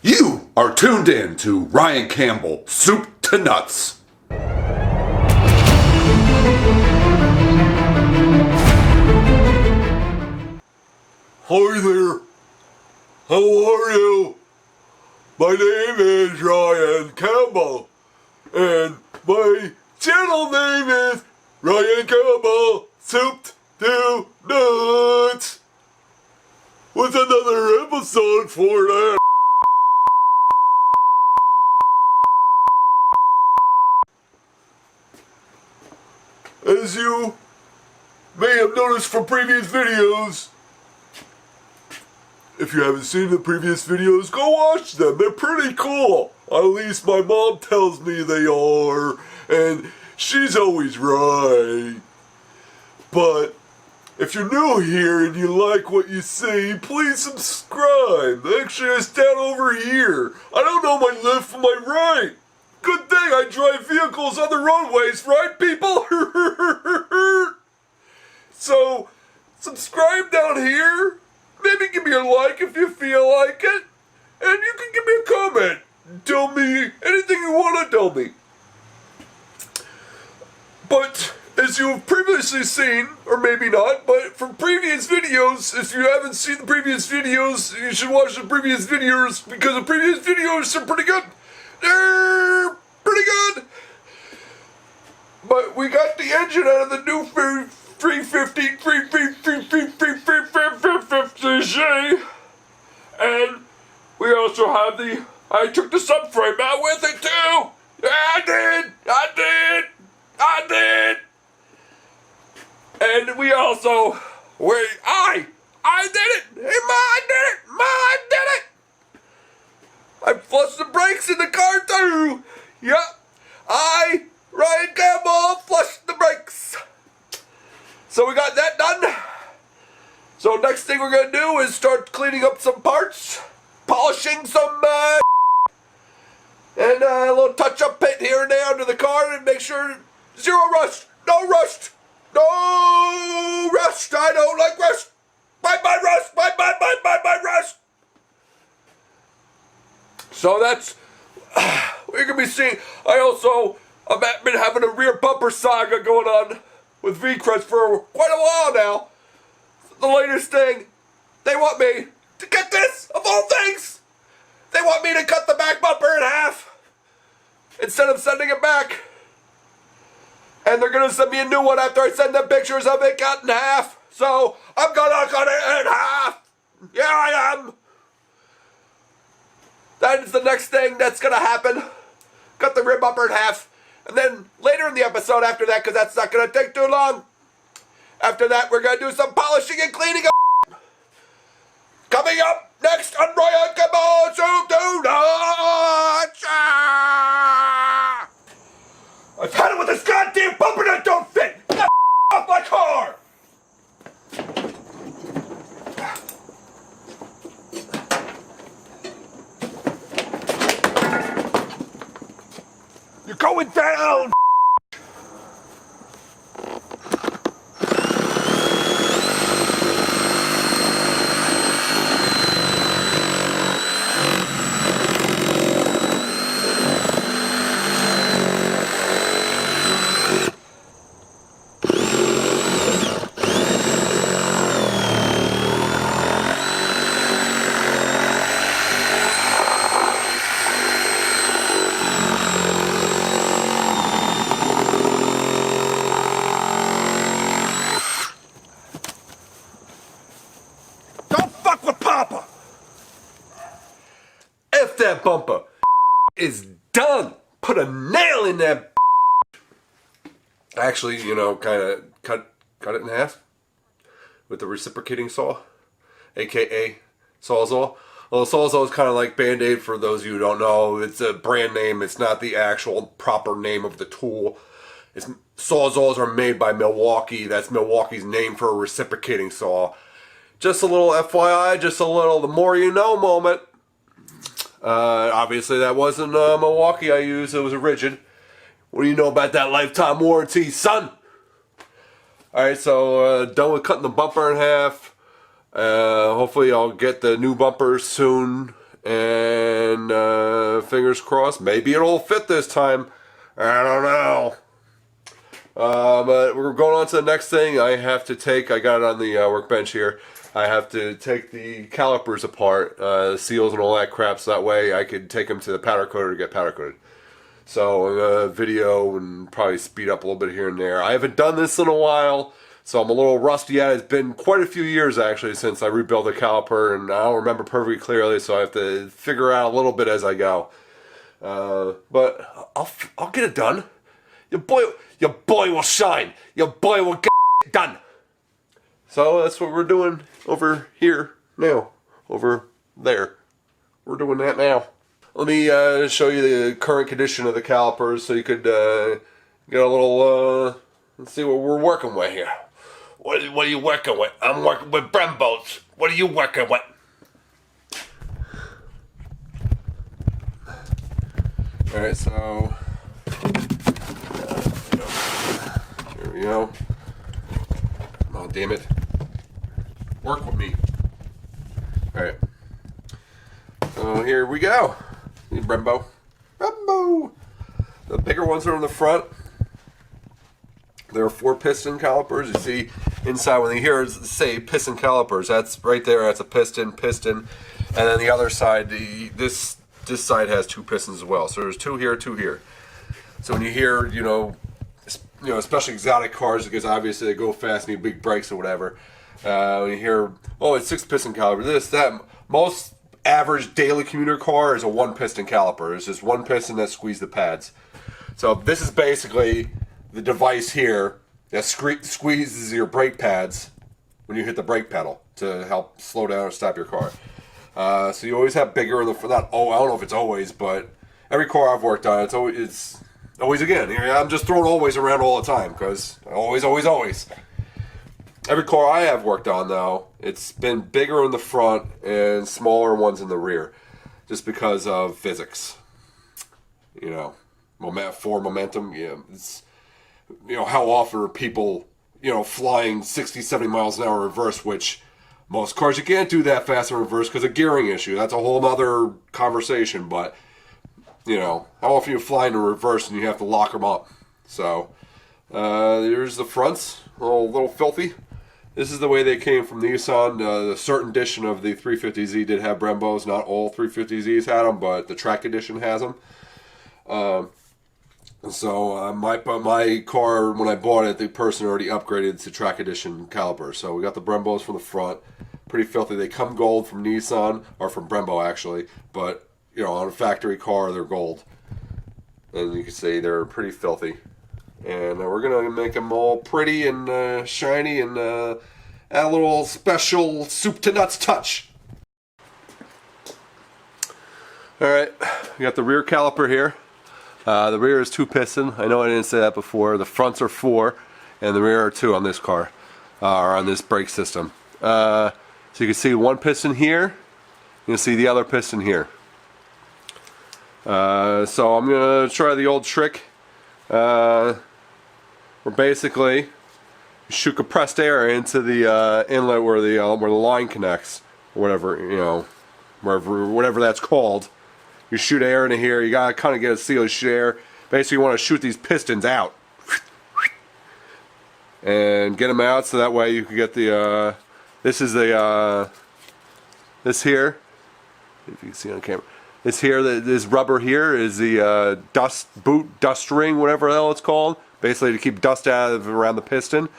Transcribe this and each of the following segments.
You are tuned in to Ryan Campbell, Soup to Nuts. Hi there. How are you? My name is Ryan Campbell, and my channel name is Ryan Campbell, Soup to Nuts. With another episode for that. As you may have noticed from previous videos, if you haven't seen the previous videos, go watch them. They're pretty cool. At least my mom tells me they are, and she's always right. But if you're new here and you like what you see, please subscribe. Actually, it's down over here. I don't know my left from my right. Good thing I drive vehicles on the roadways, right, people? So, subscribe down here. Maybe give me a like if you feel like it. And you can give me a comment. Tell me anything you want to tell me. But, as you have previously seen, or maybe not, but from previous videos, if you haven't seen the previous videos, you should watch the previous videos, because the previous videos are pretty good. They're pretty good. But we got the engine out of the new 350 and we also have I took the subframe out with it too. I did. And we also, I did it. Hey, I did it. I flushed the brakes in the car too. Yep. Ryan Campbell, flushed the brakes. So we got that done. So next thing we're going to do is start cleaning up some parts, polishing some, and a little touch-up paint here and there under the car and make sure zero rust, no rust. I don't like rust. Bye rust. Bye rust. So that's what you're going to be seeing. I've been having a rear bumper saga going on with vicrez for quite a while now. The latest thing, they want me to get this, of all things. They want me to cut the back bumper in half instead of sending it back. And they're going to send me a new one after I send them pictures of it cut in half. So I'm going to cut it in half. Yeah, I am. That is the next thing that's going to happen. Cut the rear bumper in half. And then later in the episode after that, because that's not going to take too long, after that we're going to do some polishing and cleaning up. Coming up next on Ryan Campbell, Soup to Nuts. I've had it with this goddamn bumper that don't fit. Get the off my car. You're going down! If that bumper is done, put a nail in that. Actually, kind of cut it in half with the reciprocating saw, aka Sawzall. Well, Sawzall is kind of like Band-Aid for those of you who don't know. It's a brand name. It's not the actual proper name of the tool. Sawzalls are made by Milwaukee. That's Milwaukee's name for a reciprocating saw. Just a little FYI, just a little the more you know moment. Obviously that wasn't Milwaukee I used, it was a Rigid. What do you know about that lifetime warranty, son? Alright, so done with cutting the bumper in half. Hopefully I'll get the new bumper soon. And fingers crossed, maybe it'll fit this time. I don't know. But we're going on to the next thing. I got it on the workbench here. I have to take the calipers apart, seals and all that crap, so that way I could take them to the powder coater to get powder coated. So I'm going to video and probably speed up a little bit here and there. I haven't done this in a while, so I'm a little rusty at it. It's been quite a few years actually since I rebuilt the caliper, and I don't remember perfectly clearly, so I have to figure out a little bit as I go. But I'll get it done. Your boy will shine. Your boy will get it done. So that's what we're doing over here now. Over there. We're doing that now. Let me show you the current condition of the calipers so you could get a little, let's see what we're working with here. What are you working with? I'm working with Brembos. What are you working with? Alright, so here we go. Oh, damn it. Work with me. Alright. So here we go. Brembo. Brembo! The bigger ones are in the front. There are 4 piston calipers. You see inside when you hear it say piston calipers, that's right there. That's a piston. And then the other side, this side has 2 pistons as well. So there's 2 here, 2 here. So when you hear, you know, especially exotic cars, because obviously they go fast and need big brakes or whatever. When you hear, oh, it's 6 piston caliper, this, that. Most average daily commuter car is a 1 piston caliper. It's just 1 piston that squeezes the pads. So this is basically the device here that squeezes your brake pads when you hit the brake pedal to help slow down or stop your car. So you always have bigger in the front. I don't know if it's always, but every car I've worked on, it's always again. I'm just throwing always around all the time because always. Every car I have worked on, though, it's been bigger in the front and smaller ones in the rear, just because of physics. You know, momentum. Yeah, it's, you know, how often are people, you know, flying 60, 70 miles an hour reverse, which most cars you can't do that fast in reverse because of gearing issue. That's a whole other conversation, but, you know, how often you fly in reverse and you have to lock them up. So, there's the fronts, a little filthy. This is the way they came from Nissan. The certain edition of the 350Z did have Brembos. Not all 350Zs had them, but the track edition has them. So my car, when I bought it, the person already upgraded to track edition caliper. So we got the Brembos from the front. Pretty filthy. They come gold from Nissan, or from Brembo actually. But, you know, on a factory car, they're gold. And you can see they're pretty filthy. And we're going to make them all pretty and shiny and add a little special soup to nuts touch. Alright, we got the rear caliper here. The rear is 2 piston. I know I didn't say that before. The fronts are 4 and the rear are 2 on this car, or on this brake system. So you can see 1 piston here. You can see the other piston here. So I'm going to try the old trick. Where basically you shoot compressed air into the inlet where the line connects, or whatever, you know, whatever that's called. You shoot air into here. You gotta kind of get a seal. You shoot air. Basically, you want to shoot these pistons out and get them out, so that way you can get the. This is the this here. If you can see on camera. This here, this rubber here is the dust ring, whatever the hell it's called. Basically to keep dust out of around the piston.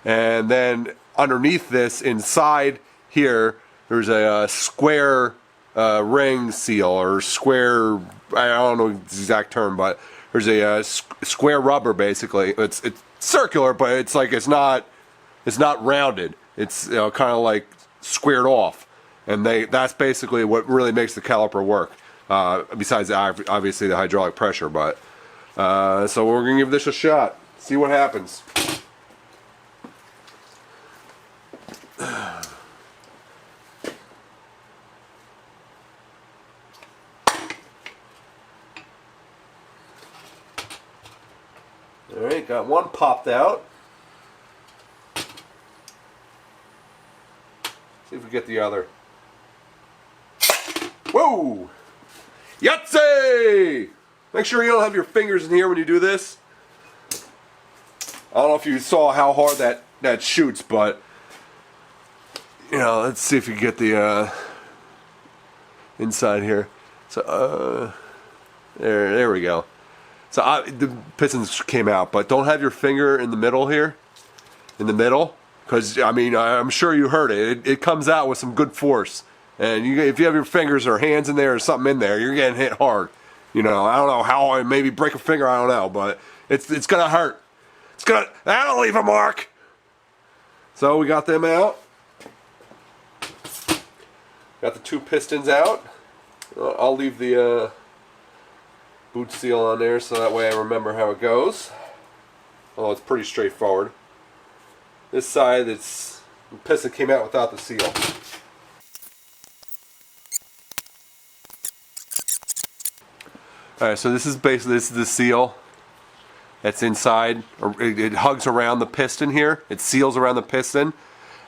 And then underneath this, inside here, there's a square ring seal, or square, I don't know the exact term, but there's a square rubber basically. It's circular, but it's like it's not rounded. It's, you know, kind of like squared off. And that's basically what really makes the caliper work. Besides obviously the hydraulic pressure, but so we're gonna give this a shot, see what happens. Alright, got one popped out. See if we get the other. Whoa! Whoa! Yahtzee! Make sure you don't have your fingers in here when you do this. I don't know if you saw how hard that shoots, but you know, let's see if you get the inside here. So there we go. So the pistons came out, but don't have your finger in the middle here, in the middle, because I mean I'm sure you heard it. It comes out with some good force, and if you have your fingers or hands in there or something in there, you're getting hit hard. You know, I don't know how, I maybe break a finger, I don't know, but it's gonna hurt. That'll leave a mark. So we got them out. Got the 2 pistons out. I'll leave the boot seal on there so that way I remember how it goes. Oh, it's pretty straightforward. This side, the piston came out without the seal. Alright, so this is the seal that's inside. It hugs around the piston here. It seals around the piston.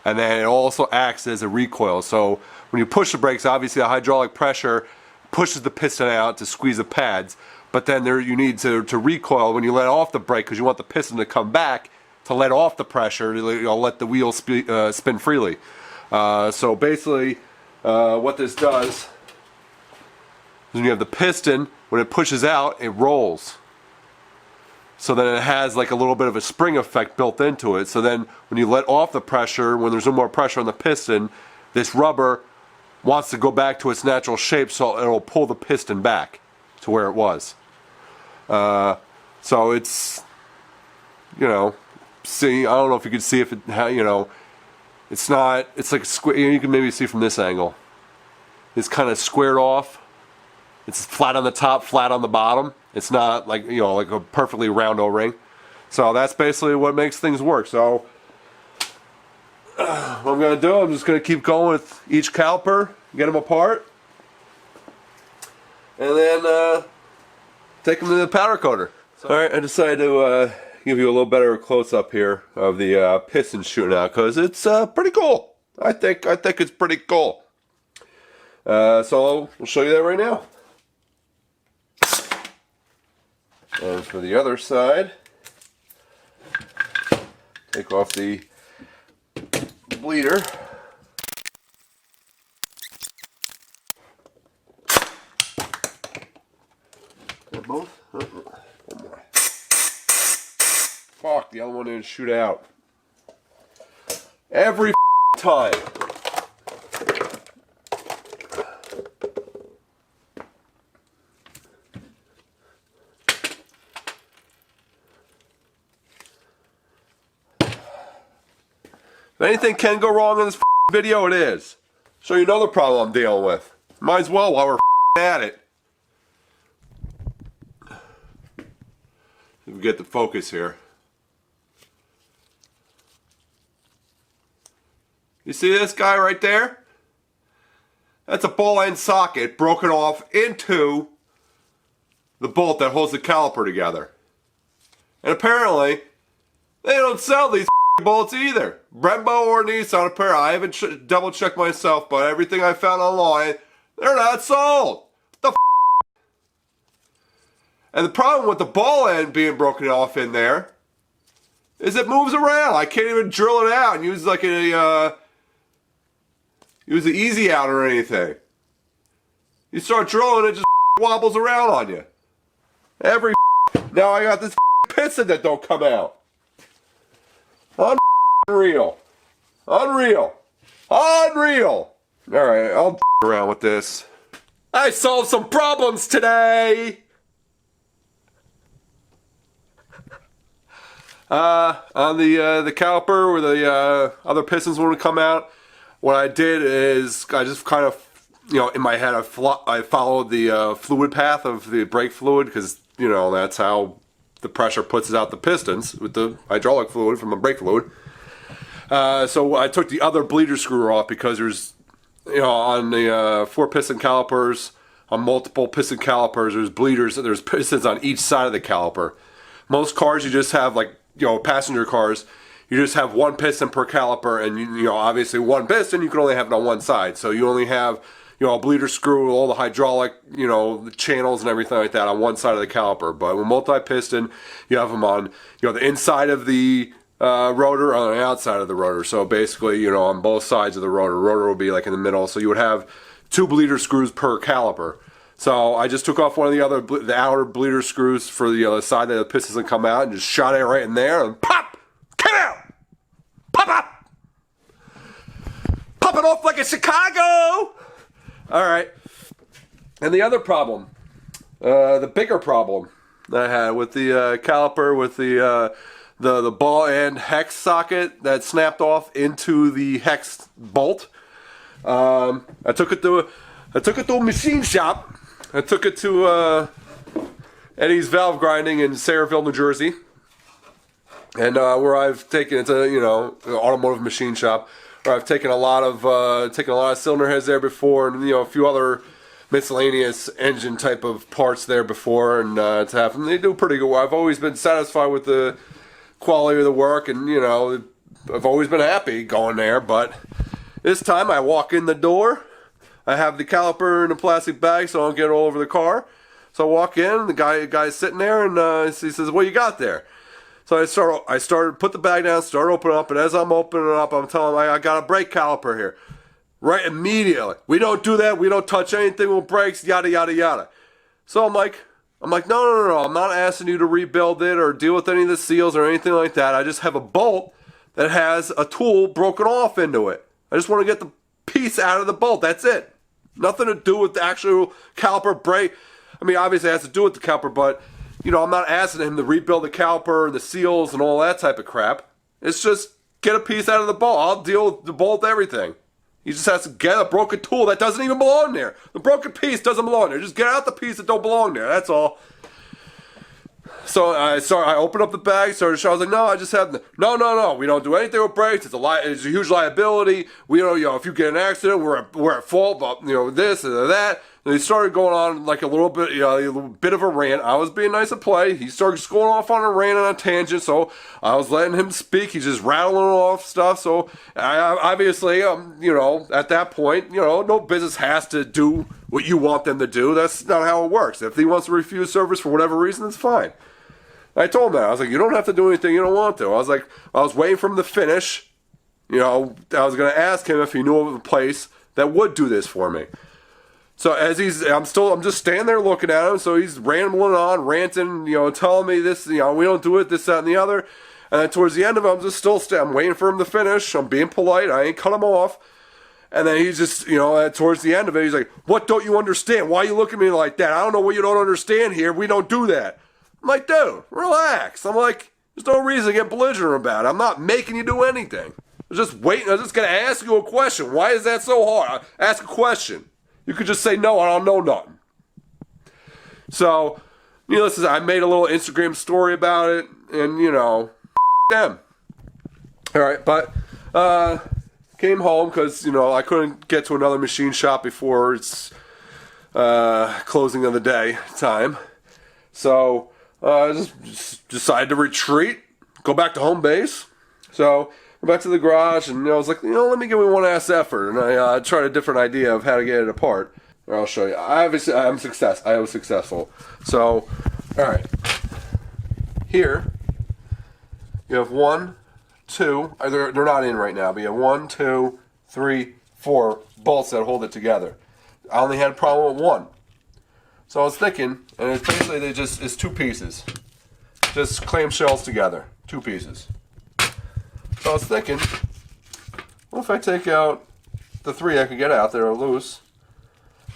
And then it also acts as a recoil. So when you push the brakes, obviously the hydraulic pressure pushes the piston out to squeeze the pads. But then you need to recoil when you let off the brake, because you want the piston to come back to let off the pressure, to let the wheel spin freely. So basically what this does is when you have the piston, when it pushes out, it rolls. So then it has like a little bit of a spring effect built into it. So then when you let off the pressure, when there's no more pressure on the piston, this rubber wants to go back to its natural shape, so it'll pull the piston back to where it was. So it's, you know, see, I don't know if you can see if it, you know, it's not, it's like square. You can maybe see from this angle. It's kind of squared off. It's flat on the top, flat on the bottom. It's not like, you know, like a perfectly round O-ring. So that's basically what makes things work. So what I'm going to do, I'm just going to keep going with each caliper, get them apart, and then take them to the powder coater. Alright, I decided to give you a little better close-up here of the piston shooting out, because it's pretty cool. I think it's pretty cool. So we'll show you that right now. And for the other side, take off the bleeder. Got both? One more. Fuck, the other one didn't shoot out. Every time. If anything can go wrong in this video, it is. So you know the problem I'm dealing with. Might as well while we're at it. If we get the focus here. You see this guy right there? That's a ball end socket broken off into the bolt that holds the caliper together. And apparently, they don't sell these bolts either. Brembo or Nissan, apparently. I haven't double checked myself, but everything I found online, they're not sold. The And the problem with the ball end being broken off in there is it moves around. I can't even drill it out and use like use the easy out or anything. You start drilling, it just wobbles around on you. Now I got this piston that don't come out. Unreal. Unreal. Unreal. Alright, I'll around with this. I solved some problems today! On the caliper where the other pistons want to come out, what I did is I just kind of, you know, in my head I followed the fluid path of the brake fluid, because, you know, that's how the pressure puts out the pistons, with the hydraulic fluid from the brake fluid. So I took the other bleeder screw off, because there's, you know, on the 4 piston calipers, on multiple piston calipers, there's bleeders, there's pistons on each side of the caliper. Most cars you just have, like, you know, passenger cars, you just have 1 piston per caliper, and you know, obviously 1 piston you can only have it on one side, so you only have, you know, a bleeder screw, all the hydraulic, you know, the channels and everything like that on one side of the caliper. But with multi-piston, you have them on, you know, the inside of the rotor, on the outside of the rotor. So basically, you know, on both sides of the rotor. Rotor will be like in the middle. So you would have 2 bleeder screws per caliper. So I just took off one of the outer bleeder screws for the other side that the piston doesn't come out, and just shot it right in there, and pop! Come out! Pop up! Pop it off like a Chicago! Alright. And the other problem, the bigger problem that I had with the caliper, with the ball end hex socket that snapped off into the hex bolt. I took it to a machine shop. I took it to Eddie's Valve Grinding in Sayreville, New Jersey, and where I've taken it to, you know, an automotive machine shop, where I've taken a lot of cylinder heads there before, and, you know, a few other miscellaneous engine type of parts there before, and to have them, they do pretty good. I've always been satisfied with the quality of the work, and, you know, I've always been happy going there. But this time I walk in the door, I have the caliper in a plastic bag so I don't get it all over the car. So I walk in, the guy's sitting there, and he says, "What you got there?" So I started put the bag down, start opening up, and as I'm opening it up, I'm telling him, I got a brake caliper here. Right immediately. We don't do that. We don't touch anything with brakes, yada, yada, yada. So I'm like, no. I'm not asking you to rebuild it or deal with any of the seals or anything like that. I just have a bolt that has a tool broken off into it. I just want to get the piece out of the bolt. That's it. Nothing to do with the actual caliper brake. I mean, obviously it has to do with the caliper, but, you know, I'm not asking him to rebuild the caliper and the seals and all that type of crap. It's just get a piece out of the bolt. I'll deal with the bolt, everything. He just has to get a broken tool that doesn't even belong there. The broken piece doesn't belong there. Just get out the piece that don't belong there. That's all. So I opened up the bag, started showing. I was like, no, I just have no. We don't do anything with brakes. It's a huge liability. We don't, you know, if you get an accident, we're at fault. But, you know, this and that. And he started going on like a little bit, you know, a little bit of a rant. I was being nice to play. He started just going off on a rant and a tangent. So I was letting him speak. He's just rattling off stuff. So I obviously, you know, at that point, you know, no business has to do what you want them to do. That's not how it works. If he wants to refuse service for whatever reason, it's fine. I told him that. I was like, you don't have to do anything you don't want to. I was waiting for him to finish. You know, I was going to ask him if he knew of a place that would do this for me. So as I'm just standing there looking at him. So he's rambling on, ranting, you know, telling me this, you know, we don't do it, this, that, and the other. And then towards the end of it, I'm just still I'm waiting for him to finish. I'm being polite. I ain't cut him off. And then he's just, you know, towards the end of it, he's like, "What don't you understand? Why are you looking at me like that? I don't know what you don't understand here. We don't do that." I'm like, dude, relax. I'm like, there's no reason to get belligerent about it. I'm not making you do anything. I'm just waiting. I'm just going to ask you a question. Why is that so hard? Ask a question. You could just say, no, I don't know nothing. So, you know, I made a little Instagram story about it, and, you know, them. All right, but came home because, you know, I couldn't get to another machine shop before it's closing of the day time. So I just decided to retreat, go back to home base. So I went back to the garage, and, you know, I was like, you know, let me give me one last effort. And I tried a different idea of how to get it apart. Or I'll show you. I was successful. So, all right. Here, you have 1, 2. They're not in right now, but you have 1, 2, 3, 4 bolts that hold it together. I only had a problem with 1. So I was thinking, and it's basically it's 2 pieces. Just clamshells together. 2 pieces. So I was thinking, what if I take out the 3 I could get out that are loose,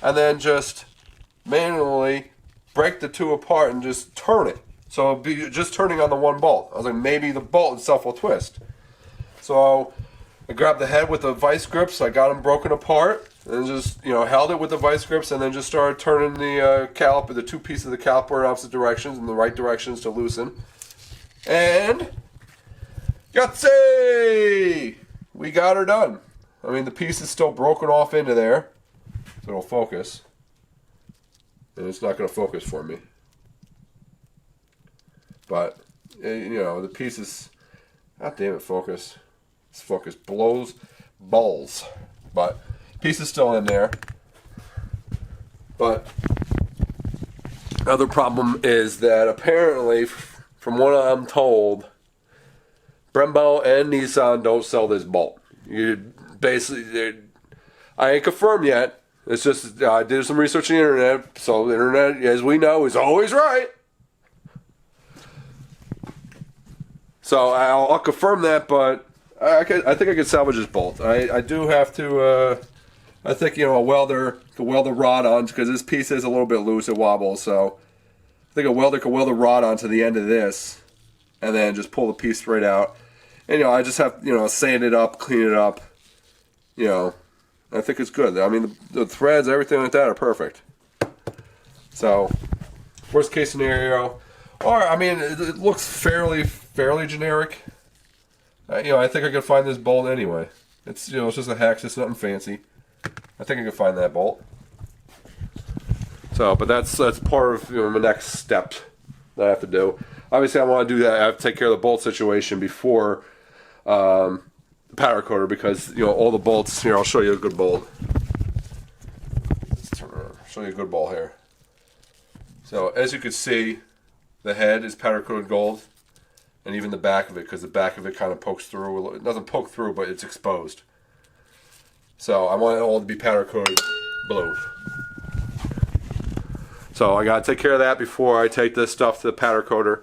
and then just manually break the 2 apart and just turn it. So it'll be just turning on the 1 bolt. I was like, maybe the bolt itself will twist. So I grabbed the head with the vice grips. I got them broken apart, and just, you know, held it with the vice grips, and then just started turning the caliper, the 2 pieces of the caliper in opposite directions, in the right directions to loosen. And Yahtzee! We got her done. I mean, the piece is still broken off into there, so it'll focus. And it's not going to focus for me. But, you know, the piece is... God damn it, focus. This focus blows balls. But, piece is still in there. But other problem is that apparently, from what I'm told, Brembo and Nissan don't sell this bolt. You basically, I ain't confirmed yet. It's just I did some research on the internet. So the internet, as we know, is always right. So I'll confirm that, but I think I could salvage this bolt. I do have to. I think, a welder could weld the rod on, because this piece is a little bit loose, it wobbles, so I think a welder could weld the rod onto the end of this and then just pull the piece straight out. And I just have, sand it up, clean it up. I think it's good. I mean, the threads, everything like that are perfect. So, worst case scenario, or I mean, it looks fairly generic. I think I could find this bolt anyway. It's it's just a hex, it's nothing fancy. I think I can find that bolt. So, but that's part of my next step that I have to do. Obviously, I want to do that. I have to take care of the bolt situation before the powder coater, because all the bolts here. I'll show you a good bolt. Let's turn around. Show you a good bolt here. So, as you can see, the head is powder coated gold, and even the back of it, because the back of it kind of pokes through. It doesn't poke through, but it's exposed. So I want it all to be powder coated blue. So I gotta take care of that before I take this stuff to the powder coater.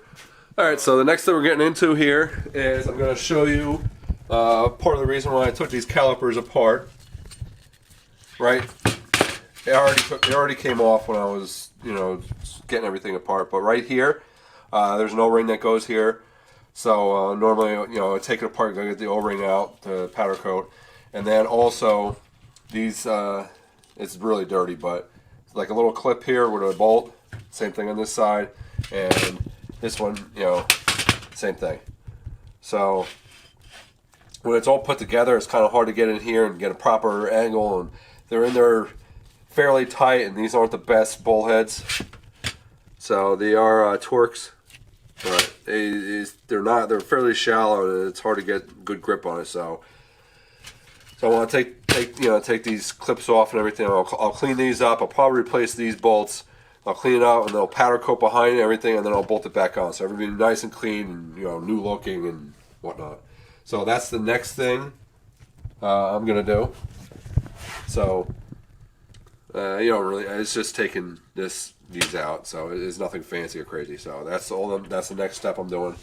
Alright, so the next thing we're getting into here is I'm gonna show you part of the reason why I took these calipers apart. Right? It already came off when I was, getting everything apart. But right here, there's an O-ring that goes here. So normally, I take it apart, go get the O-ring out, the powder coat. And then also, these, it's really dirty, but like a little clip here with a bolt, same thing on this side, and this one, same thing. So, when it's all put together, it's kind of hard to get in here and get a proper angle, and they're in there fairly tight, and these aren't the best bolt heads. So, they are Torx, but they're fairly shallow, and it's hard to get good grip on it, so I want to take these clips off and everything. I'll clean these up. I'll probably replace these bolts. I'll clean it out, and then I'll powder coat behind everything, and then I'll bolt it back on. So everything nice and clean, and new looking and whatnot. So that's the next thing I'm gonna do. So really, it's just taking these out. So it's nothing fancy or crazy. So that's the next step I'm doing.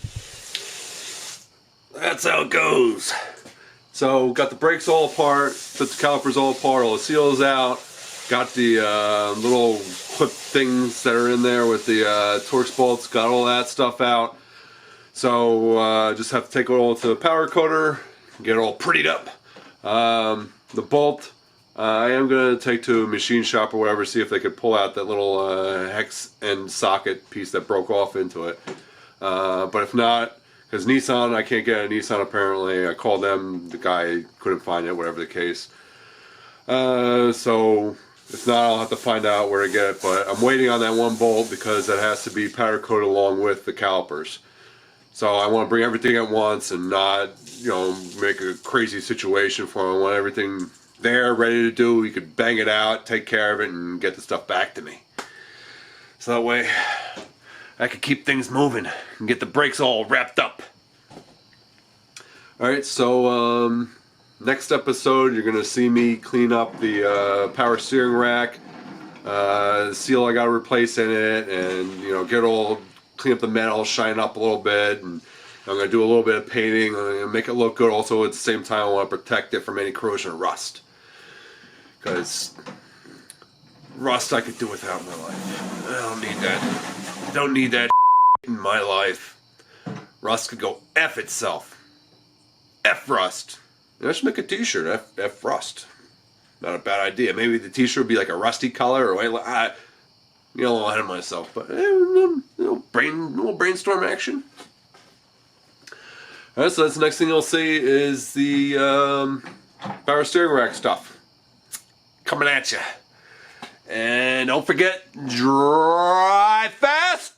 That's how it goes. So, got the brakes all apart, put the calipers all apart, all the seals out, got the little clip things that are in there with the Torx bolts, got all that stuff out. So, just have to take it all to the powder coater, get it all prettied up. The bolt, I am going to take to a machine shop or whatever, see if they could pull out that little hex end socket piece that broke off into it. But if not, because Nissan, I can't get a Nissan apparently. I called them, the guy couldn't find it, whatever the case. So if not, I'll have to find out where to get it. But I'm waiting on that one bolt because that has to be powder coated along with the calipers. So I want to bring everything at once and not, make a crazy situation for them. I want everything there, ready to do. We could bang it out, take care of it, and get the stuff back to me. So that way I could keep things moving and get the brakes all wrapped up. Alright, so next episode you're going to see me clean up the power steering rack, the seal I got to replace in it, and get all, clean up the metal, shine up a little bit, and I'm going to do a little bit of painting. I'm going to make it look good. Also at the same time I want to protect it from any corrosion or rust, because rust I could do without in my life. I don't need that. Don't need that in my life. Rust could go F itself. F rust. I should make a t-shirt, F rust. Not a bad idea. Maybe the t-shirt would be like a rusty color, or a little ahead of myself, but little brainstorm action. Alright, so that's the next thing you'll see is the power steering rack stuff coming at you. And don't forget, drive fast,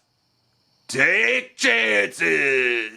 take chances.